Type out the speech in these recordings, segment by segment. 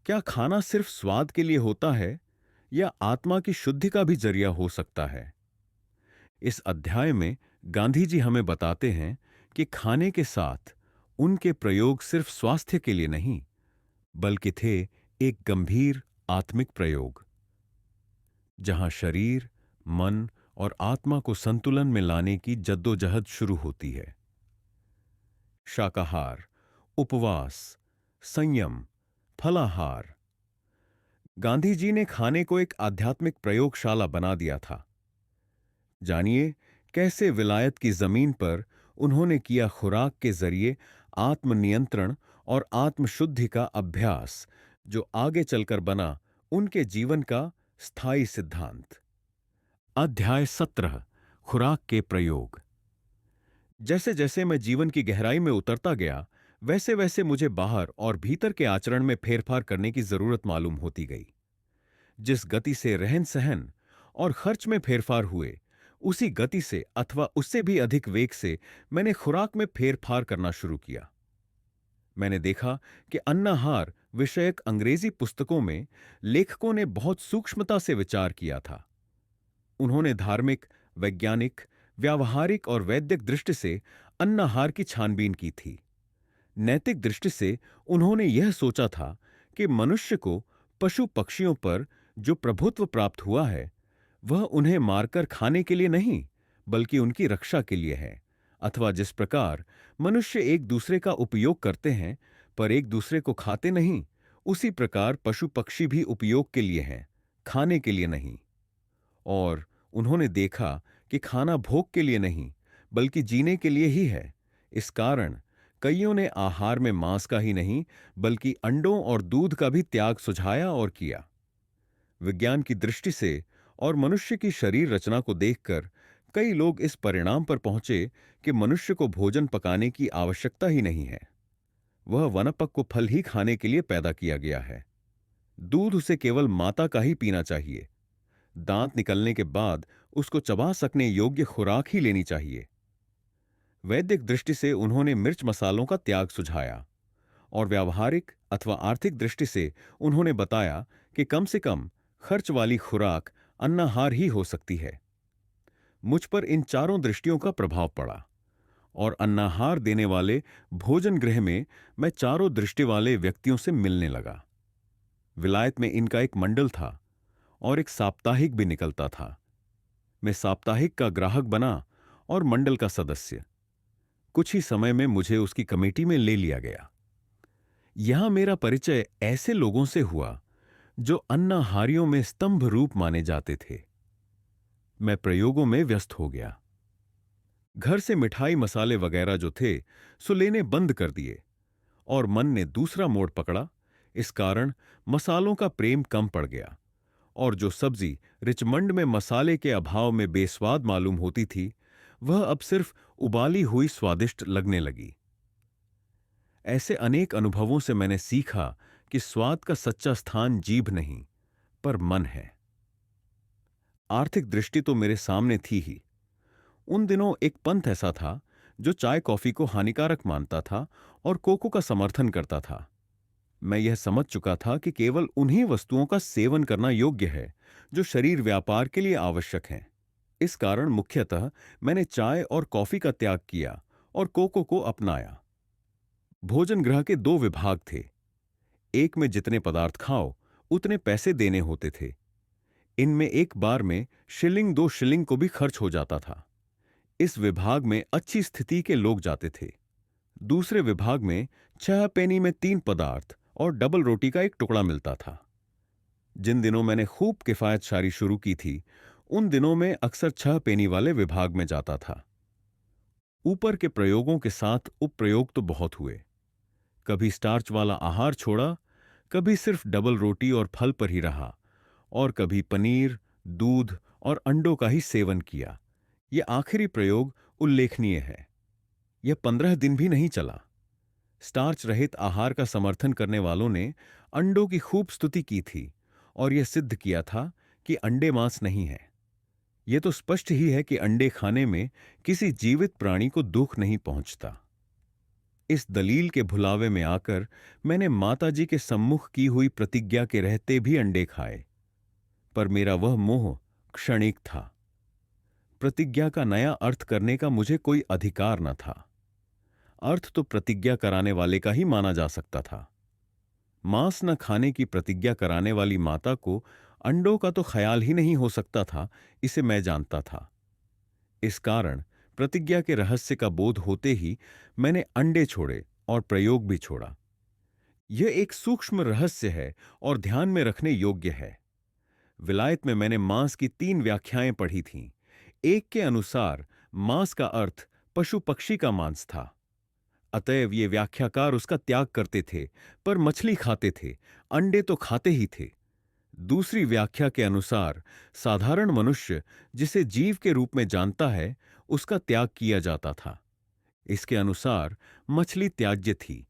क्या खाना सिर्फ स्वाद के लिए होता है या आत्मा की शुद्धि का भी जरिया हो सकता है? इस अध्याय में गांधी जी हमें बताते हैं कि खाने के साथ उनके प्रयोग सिर्फ स्वास्थ्य के लिए नहीं, बल्कि थे एक गंभीर आत्मिक प्रयोग, जहां शरीर, मन और आत्मा को संतुलन में लाने की जद्दोजहद शुरू होती है। शाकाहार, उपवास, संयम, फलाहार। गांधी जी ने खाने को एक आध्यात्मिक प्रयोगशाला बना दिया था। जानिए कैसे विलायत की जमीन पर उन्होंने किया खुराक के जरिए आत्मनियंत्रण और आत्मशुद्धि का अभ्यास, जो आगे चलकर बना उनके जीवन का स्थायी सिद्धांत। अध्याय 17, खुराक के प्रयोग। जैसे जैसे मैं जीवन की गहराई में उतरता गया, वैसे वैसे मुझे बाहर और भीतर के आचरण में फेरफार करने की जरूरत मालूम होती गई। जिस गति से रहन सहन और खर्च में फेरफार हुए, उसी गति से अथवा उससे भी अधिक वेग से मैंने खुराक में फेरफार करना शुरू किया। मैंने देखा कि अन्नाहार विषयक अंग्रेजी पुस्तकों में लेखकों ने बहुत सूक्ष्मता से विचार किया था। उन्होंने धार्मिक, वैज्ञानिक, व्यावहारिक और वैद्यक दृष्टि से अन्नाहार की छानबीन की थी। नैतिक दृष्टि से उन्होंने यह सोचा था कि मनुष्य को पशु पक्षियों पर जो प्रभुत्व प्राप्त हुआ है, वह उन्हें मारकर खाने के लिए नहीं, बल्कि उनकी रक्षा के लिए है। अथवा जिस प्रकार मनुष्य एक दूसरे का उपयोग करते हैं पर एक दूसरे को खाते नहीं, उसी प्रकार पशु पक्षी भी उपयोग के लिए हैं, खाने के लिए नहीं। और उन्होंने देखा कि खाना भोग के लिए नहीं, बल्कि जीने के लिए ही है। इस कारण कईयों ने आहार में मांस का ही नहीं, बल्कि अंडों और दूध का भी त्याग सुझाया और किया। विज्ञान की दृष्टि से और मनुष्य की शरीर रचना को देखकर कई लोग इस परिणाम पर पहुंचे कि मनुष्य को भोजन पकाने की आवश्यकता ही नहीं है। वह वनपक्व फल ही खाने के लिए पैदा किया गया है। दूध उसे केवल माता का ही पीना चाहिए। दांत निकलने के बाद उसको चबा सकने योग्य खुराक ही लेनी चाहिए। वैदिक दृष्टि से उन्होंने मिर्च मसालों का त्याग सुझाया और व्यावहारिक अथवा आर्थिक दृष्टि से उन्होंने बताया कि कम से कम खर्च वाली खुराक अन्नाहार ही हो सकती है। मुझ पर इन चारों दृष्टियों का प्रभाव पड़ा और अन्नाहार देने वाले भोजन गृह में मैं चारों दृष्टि वाले व्यक्तियों से मिलने लगा। विलायत में इनका एक मंडल था और एक साप्ताहिक भी निकलता था। मैं साप्ताहिक का ग्राहक बना और मंडल का सदस्य। कुछ ही समय में मुझे उसकी कमेटी में ले लिया गया। यहां मेरा परिचय ऐसे लोगों से हुआ जो अन्नाहारियों में स्तंभ रूप माने जाते थे। मैं प्रयोगों में व्यस्त हो गया। घर से मिठाई मसाले वगैरह जो थे सो लेने बंद कर दिए और मन ने दूसरा मोड़ पकड़ा। इस कारण मसालों का प्रेम कम पड़ गया और जो सब्जी रिचमंड में मसाले के अभाव में बेस्वाद मालूम होती थी, वह अब सिर्फ उबाली हुई स्वादिष्ट लगने लगी। ऐसे अनेक अनुभवों से मैंने सीखा कि स्वाद का सच्चा स्थान जीभ नहीं, पर मन है। आर्थिक दृष्टि तो मेरे सामने थी ही। उन दिनों एक पंथ ऐसा था जो चाय कॉफी को हानिकारक मानता था और कोको का समर्थन करता था। मैं यह समझ चुका था कि केवल उन्हीं वस्तुओं का सेवन करना योग्य है जो शरीर व्यापार के लिए आवश्यक हैं। इस कारण मुख्यतः मैंने चाय और कॉफी का त्याग किया और कोको को अपनाया। भोजन गृह के दो विभाग थे। एक में जितने पदार्थ खाओ उतने पैसे देने होते थे। इनमें एक बार में शिलिंग 2 शिलिंग को भी खर्च हो जाता था। इस विभाग में अच्छी स्थिति के लोग जाते थे। दूसरे विभाग में 6 पेनी में 3 पदार्थ और डबल रोटी का एक टुकड़ा मिलता था। जिन दिनों मैंने खूब किफायतशारी शुरू की थी, उन दिनों में अक्सर 6 पेनी वाले विभाग में जाता था। ऊपर के प्रयोगों के साथ उपप्रयोग तो बहुत हुए। कभी स्टार्च वाला आहार छोड़ा, कभी सिर्फ डबल रोटी और फल पर ही रहा, और कभी पनीर, दूध और अंडों का ही सेवन किया। यह आखिरी प्रयोग उल्लेखनीय है। यह 15 दिन भी नहीं चला। स्टार्च रहित आहार का समर्थन करने वालों ने अंडों की खूब स्तुति की थी और यह सिद्ध किया था कि अंडे मांस नहीं है। यह तो स्पष्ट ही है कि अंडे खाने में किसी जीवित प्राणी को दुख नहीं पहुंचता। इस दलील के भुलावे में आकर मैंने माताजी के सम्मुख की हुई प्रतिज्ञा के रहते भी अंडे खाए, पर मेरा वह मोह क्षणिक था। प्रतिज्ञा का नया अर्थ करने का मुझे कोई अधिकार न था। अर्थ तो प्रतिज्ञा कराने वाले का ही माना जा सकता था। मांस न खाने की प्रतिज्ञा कराने वाली माता को अंडों का तो ख्याल ही नहीं हो सकता था, इसे मैं जानता था। इस कारण प्रतिज्ञा के रहस्य का बोध होते ही मैंने अंडे छोड़े और प्रयोग भी छोड़ा। यह एक सूक्ष्म रहस्य है और ध्यान में रखने योग्य है। विलायत में मैंने मांस की 3 व्याख्याएं पढ़ी थीं। एक के अनुसार मांस का अर्थ पशु पक्षी का मांस था, अतएव ये व्याख्याकार उसका त्याग करते थे, पर मछली खाते थे, अंडे तो खाते ही थे। दूसरी व्याख्या के अनुसार साधारण मनुष्य जिसे जीव के रूप में जानता है, उसका त्याग किया जाता था। इसके अनुसार मछली त्याज्य थी,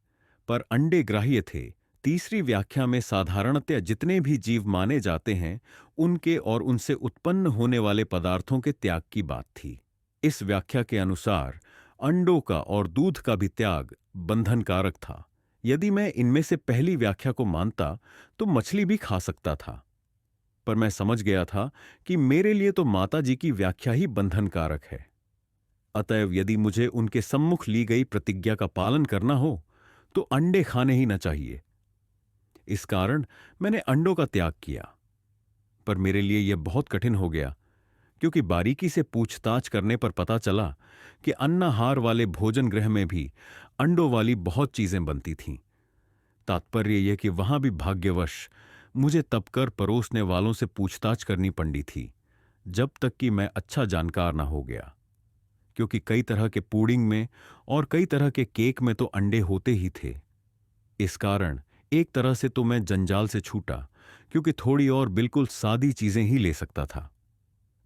पर अंडे ग्राह्य थे। तीसरी व्याख्या में साधारणतया जितने भी जीव माने जाते हैं, उनके और उनसे उत्पन्न होने वाले पदार्थों के त्याग की बात थी। इस व्याख्या के अनुसार अंडों का और दूध का भी त्याग बंधनकारक था। यदि मैं इनमें से पहली व्याख्या को मानता तो मछली भी खा सकता था, पर मैं समझ गया था कि मेरे लिए तो माताजी की व्याख्या ही बंधनकारक है। अतएव यदि मुझे उनके सम्मुख ली गई प्रतिज्ञा का पालन करना हो तो अंडे खाने ही न चाहिए। इस कारण मैंने अंडों का त्याग किया, पर मेरे लिए यह बहुत कठिन हो गया, क्योंकि बारीकी से पूछताछ करने पर पता चला कि अन्नाहार वाले भोजन गृह में भी अंडों वाली बहुत चीजें बनती थीं। तात्पर्य यह कि वहां भी भाग्यवश मुझे तब कर परोसने वालों से पूछताछ करनी पड़ी थी, जब तक कि मैं अच्छा जानकार न हो गया। क्योंकि कई तरह के पुडिंग में और कई तरह के केक में तो अंडे होते ही थे। इस कारण एक तरह से तो मैं जंजाल से छूटा, क्योंकि थोड़ी और बिल्कुल सादी चीजें ही ले सकता था।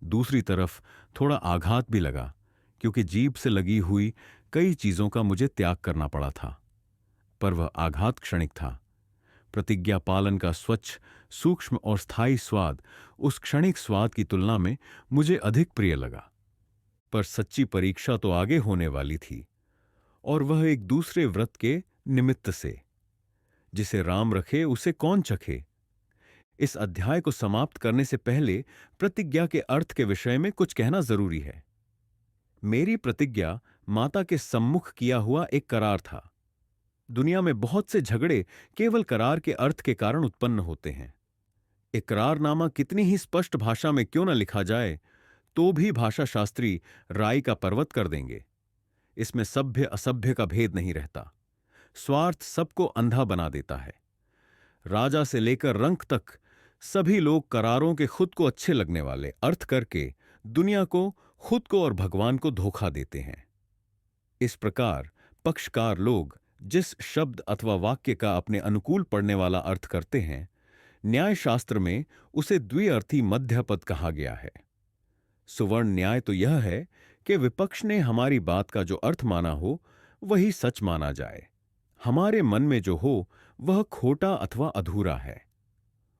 दूसरी तरफ थोड़ा आघात भी लगा, क्योंकि जीभ से लगी हुई कई चीजों का मुझे त्याग करना पड़ा था, पर वह आघात क्षणिक था। प्रतिज्ञा पालन का स्वच्छ, सूक्ष्म और स्थायी स्वाद उस क्षणिक स्वाद की तुलना में मुझे अधिक प्रिय लगा। पर सच्ची परीक्षा तो आगे होने वाली थी, और वह एक दूसरे व्रत के निमित्त से। जिसे राम रखे उसे कौन चखे। इस अध्याय को समाप्त करने से पहले प्रतिज्ञा के अर्थ के विषय में कुछ कहना जरूरी है। मेरी प्रतिज्ञा माता के सम्मुख किया हुआ एक करार था। दुनिया में बहुत से झगड़े केवल करार के अर्थ के कारण उत्पन्न होते हैं। इकरारनामा कितनी ही स्पष्ट भाषा में क्यों न लिखा जाए, तो भी भाषा शास्त्री राई का पर्वत कर देंगे। इसमें सभ्य असभ्य का भेद नहीं रहता। स्वार्थ सबको अंधा बना देता है। राजा से लेकर रंक तक सभी लोग करारों के खुद को अच्छे लगने वाले अर्थ करके दुनिया को, खुद को और भगवान को धोखा देते हैं। इस प्रकार पक्षकार लोग जिस शब्द अथवा वाक्य का अपने अनुकूल पड़ने वाला अर्थ करते हैं, न्याय शास्त्र में उसे द्विअर्थी मध्य पद कहा गया है। सुवर्ण न्याय तो यह है कि विपक्ष ने हमारी बात का जो अर्थ माना हो वही सच माना जाए। हमारे मन में जो हो वह खोटा अथवा अधूरा है।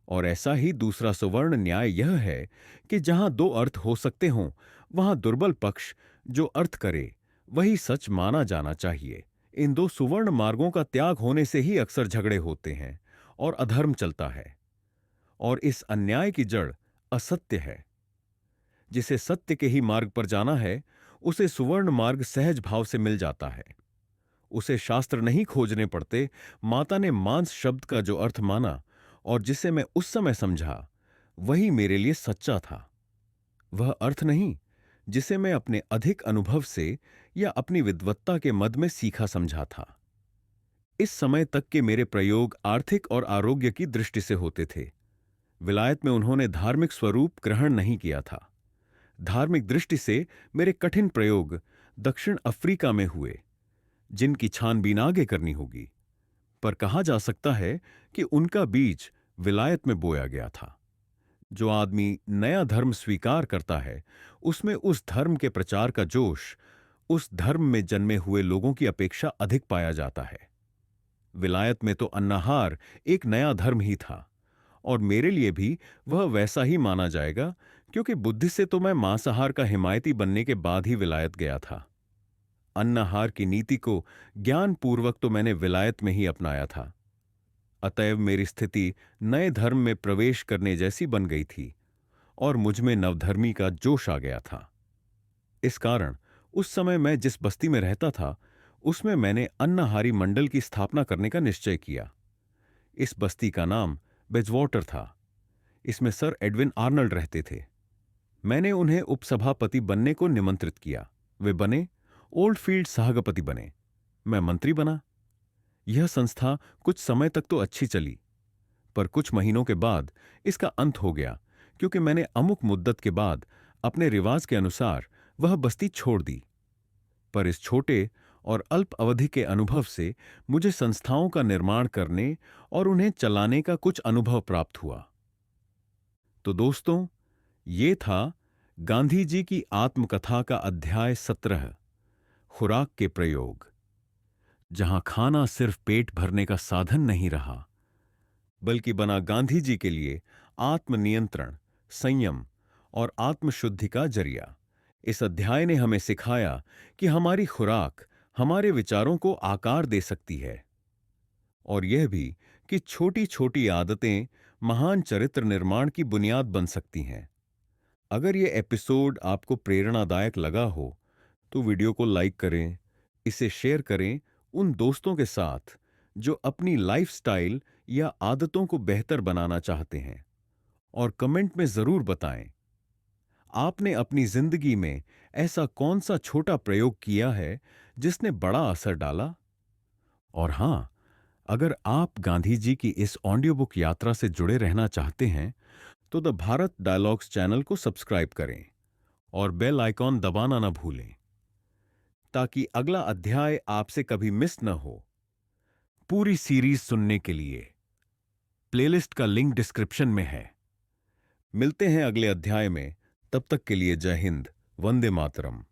और ऐसा ही दूसरा सुवर्ण न्याय यह है कि जहां 2 अर्थ हो सकते हों, वहां दुर्बल पक्ष जो अर्थ करे वही सच माना जाना चाहिए। इन 2 सुवर्ण मार्गों का त्याग होने से ही अक्सर झगड़े होते हैं और अधर्म चलता है। और इस अन्याय की जड़ असत्य है। जिसे सत्य के ही मार्ग पर जाना है, उसे सुवर्ण मार्ग सहज भाव से मिल जाता है। उसे शास्त्र नहीं खोजने पड़ते। माता ने मांस शब्द का जो अर्थ माना और जिसे मैं उस समय समझा, वही मेरे लिए सच्चा था। वह अर्थ नहीं जिसे मैं अपने अधिक अनुभव से या अपनी विद्वत्ता के मद में सीखा समझा था। इस समय तक के मेरे प्रयोग आर्थिक और आरोग्य की दृष्टि से होते थे। विलायत में उन्होंने धार्मिक स्वरूप ग्रहण नहीं किया था। धार्मिक दृष्टि से मेरे कठिन प्रयोग दक्षिण अफ्रीका में हुए, जिनकी छानबीन आगे करनी होगी। पर कहा जा सकता है कि उनका बीज विलायत में बोया गया था। जो आदमी नया धर्म स्वीकार करता है, उसमें उस धर्म के प्रचार का जोश उस धर्म में जन्मे हुए लोगों की अपेक्षा अधिक पाया जाता है। विलायत में तो अन्नाहार एक नया धर्म ही था, और मेरे लिए भी वह वैसा ही माना जाएगा, क्योंकि बुद्धि से तो मैं मांसाहार का हिमायती बनने के बाद ही विलायत गया था। अन्नाहार की नीति को ज्ञानपूर्वक तो मैंने विलायत में ही अपनाया था। अतएव मेरी स्थिति नए धर्म में प्रवेश करने जैसी बन गई थी और मुझमें नवधर्मी का जोश आ गया था। इस कारण उस समय मैं जिस बस्ती में रहता था उसमें मैंने अन्नाहारी मंडल की स्थापना करने का निश्चय किया। इस बस्ती का नाम बेजवाटर था। इसमें सर एडविन आर्नल्ड रहते थे। मैंने उन्हें उपसभापति बनने को निमंत्रित किया। वे बने, ओल्डफील्ड सहागपति बने, मैं मंत्री बना। यह संस्था कुछ समय तक तो अच्छी चली, पर कुछ महीनों के बाद इसका अंत हो गया, क्योंकि मैंने अमुक मुद्दत के बाद अपने रिवाज के अनुसार वह बस्ती छोड़ दी। पर इस छोटे और अल्प अवधि के अनुभव से मुझे संस्थाओं का निर्माण करने और उन्हें चलाने का कुछ अनुभव प्राप्त हुआ। तो दोस्तों, ये था गांधी जी की आत्मकथा का अध्याय 17, खुराक के प्रयोग, जहां खाना सिर्फ पेट भरने का साधन नहीं रहा, बल्कि बना गांधी जी के लिए आत्मनियंत्रण, संयम और आत्मशुद्धि का जरिया। इस अध्याय ने हमें सिखाया कि हमारी खुराक हमारे विचारों को आकार दे सकती है, और यह भी कि छोटी छोटी आदतें महान चरित्र निर्माण की बुनियाद बन सकती हैं। अगर यह एपिसोड आपको प्रेरणादायक लगा हो तो वीडियो को लाइक करें, इसे शेयर करें उन दोस्तों के साथ जो अपनी लाइफस्टाइल या आदतों को बेहतर बनाना चाहते हैं, और कमेंट में जरूर बताएं आपने अपनी जिंदगी में ऐसा कौन सा छोटा प्रयोग किया है जिसने बड़ा असर डाला। और हां, अगर आप गांधी जी की इस ऑडियो बुक यात्रा से जुड़े रहना चाहते हैं तो द भारत डायलॉग्स चैनल को सब्सक्राइब करें और बेल आइकॉन दबाना न भूलें, ताकि अगला अध्याय आपसे कभी मिस न हो। पूरी सीरीज सुनने के लिए प्लेलिस्ट का लिंक डिस्क्रिप्शन में है। मिलते हैं अगले अध्याय में। तब तक के लिए जय हिंद, वंदे मातरम।